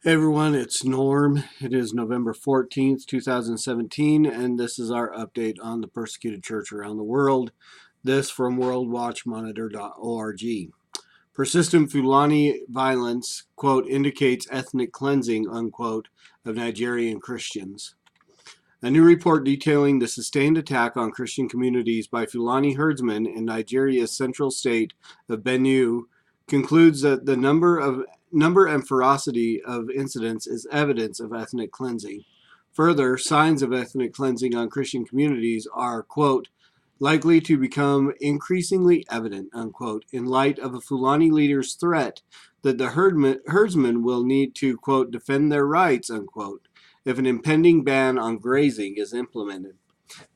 Hey everyone, it's Norm. It is November 14th, 2017, and this is our update on the persecuted church around the world. This from worldwatchmonitor.org. Persistent Fulani violence, quote, indicates ethnic cleansing, unquote, of Nigerian Christians. A new report detailing the sustained attack on Christian communities by Fulani herdsmen in Nigeria's central state of Benue concludes that the number and ferocity of incidents is evidence of ethnic cleansing. Further, signs of ethnic cleansing on Christian communities are, quote, likely to become increasingly evident, unquote, in light of a Fulani leader's threat that the herdsmen will need to, quote, defend their rights, unquote, if an impending ban on grazing is implemented.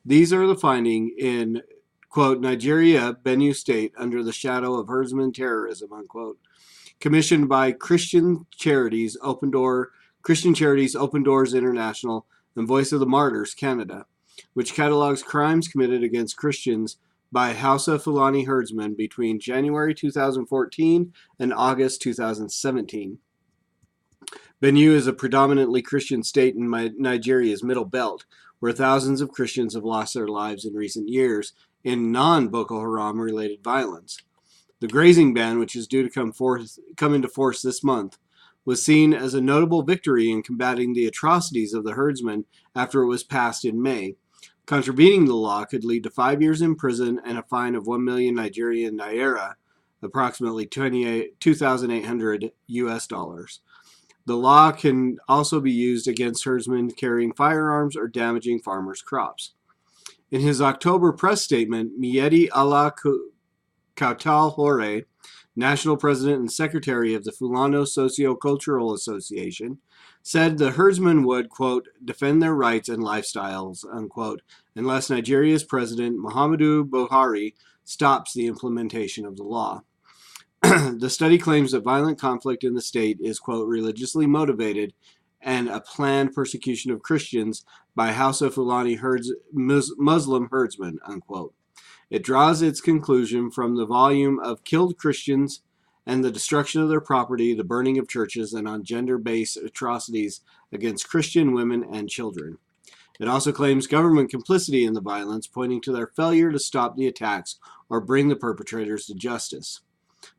These are the findings in, quote, Nigeria, Benue State, under the shadow of herdsman terrorism, unquote, commissioned by Christian Charities Open Doors International and Voice of the Martyrs Canada, which catalogs crimes committed against Christians by Hausa Fulani herdsmen between January 2014 and August 2017. Benue is a predominantly Christian state in Nigeria's Middle Belt, where thousands of Christians have lost their lives in recent years in non-Boko Haram related violence. The grazing ban, which is due to come into force this month, was seen as a notable victory in combating the atrocities of the herdsmen after it was passed in May. Contravening the law could lead to 5 years in prison and a fine of 1 million Nigerian naira, approximately 2,800 US dollars. The law can also be used against herdsmen carrying firearms or damaging farmers' crops. In his October press statement, Miedi Allah Kautal Hore, National President and Secretary of the Fulano Socio-Cultural Association, said the herdsmen would, quote, defend their rights and lifestyles, unquote, unless Nigeria's President Muhammadu Buhari stops the implementation of the law. The study claims that violent conflict in the state is, quote, religiously motivated and a planned persecution of Christians by Hausa Fulani Muslim herdsmen, unquote. It draws its conclusion from the volume of killed Christians and the destruction of their property, the burning of churches, and on gender-based atrocities against Christian women and children. It also claims government complicity in the violence, pointing to their failure to stop the attacks or bring the perpetrators to justice.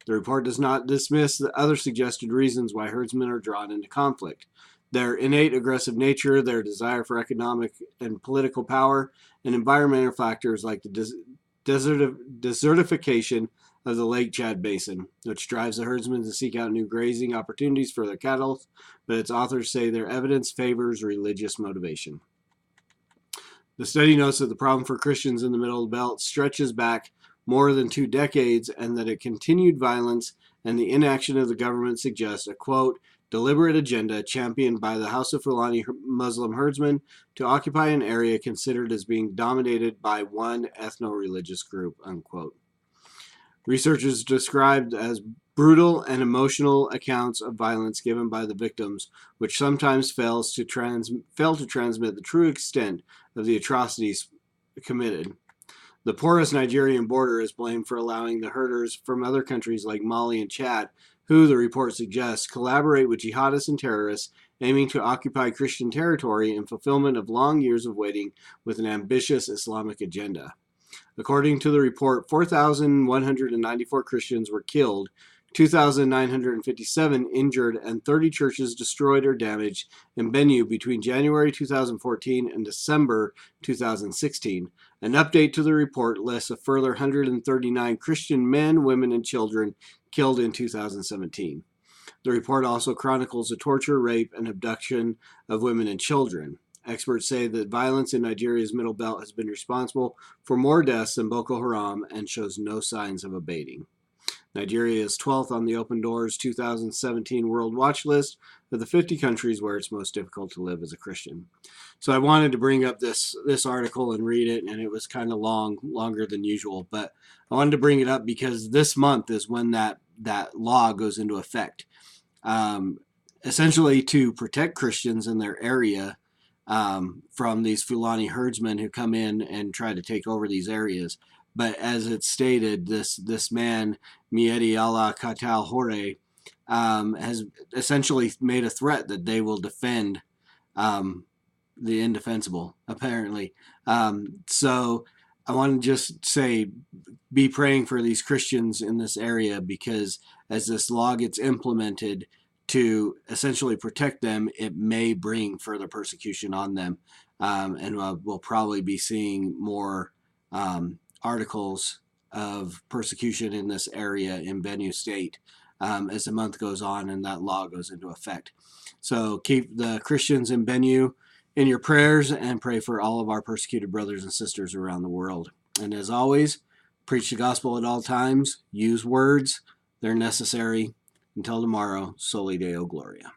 The report does not dismiss the other suggested reasons why herdsmen are drawn into conflict. Their innate aggressive nature, their desire for economic and political power, and environmental factors like the desertification of the Lake Chad Basin, which drives the herdsmen to seek out new grazing opportunities for their cattle, but its authors say their evidence favors religious motivation. The study notes that the problem for Christians in the Middle Belt stretches back more than 2 decades and that a continued violence and the inaction of the government suggest a, quote, deliberate agenda championed by the Hausa Fulani Muslim herdsmen to occupy an area considered as being dominated by one ethno-religious group, unquote. Researchers described as brutal and emotional accounts of violence given by the victims, which sometimes fail to transmit the true extent of the atrocities committed. The porous Nigerian border is blamed for allowing the herders from other countries like Mali and Chad, who, the report suggests, collaborate with jihadists and terrorists aiming to occupy Christian territory in fulfillment of long years of waiting with an ambitious Islamic agenda. According to the report, 4,194 Christians were killed, 2,957 injured, and 30 churches destroyed or damaged in Benue between January 2014 and December 2016. An update to the report lists a further 139 Christian men, women, and children killed in 2017. The report also chronicles the torture, rape, and abduction of women and children. Experts say that violence in Nigeria's Middle Belt has been responsible for more deaths than Boko Haram and shows no signs of abating. Nigeria is 12th on the Open Doors 2017 World Watch List of the 50 countries where it's most difficult to live as a Christian. So I wanted to bring up this article and read it, and it was kind of longer than usual, but I wanted to bring it up because this month is when that law goes into effect. Essentially to protect Christians in their area from these Fulani herdsmen who come in and try to take over these areas. But as it's stated, this man, Miedi Allah Katal Hore, has essentially made a threat that they will defend the indefensible, apparently. So I want to just say, be praying for these Christians in this area, because as this law gets implemented to essentially protect them, it may bring further persecution on them. And we'll probably be seeing more articles of persecution in this area in Benue State as the month goes on and that law goes into effect. So keep the Christians in Benue in your prayers, and pray for all of our persecuted brothers and sisters around the world. And as always, preach the gospel at all times. Use words. They're necessary. Until tomorrow, Soli Deo Gloria.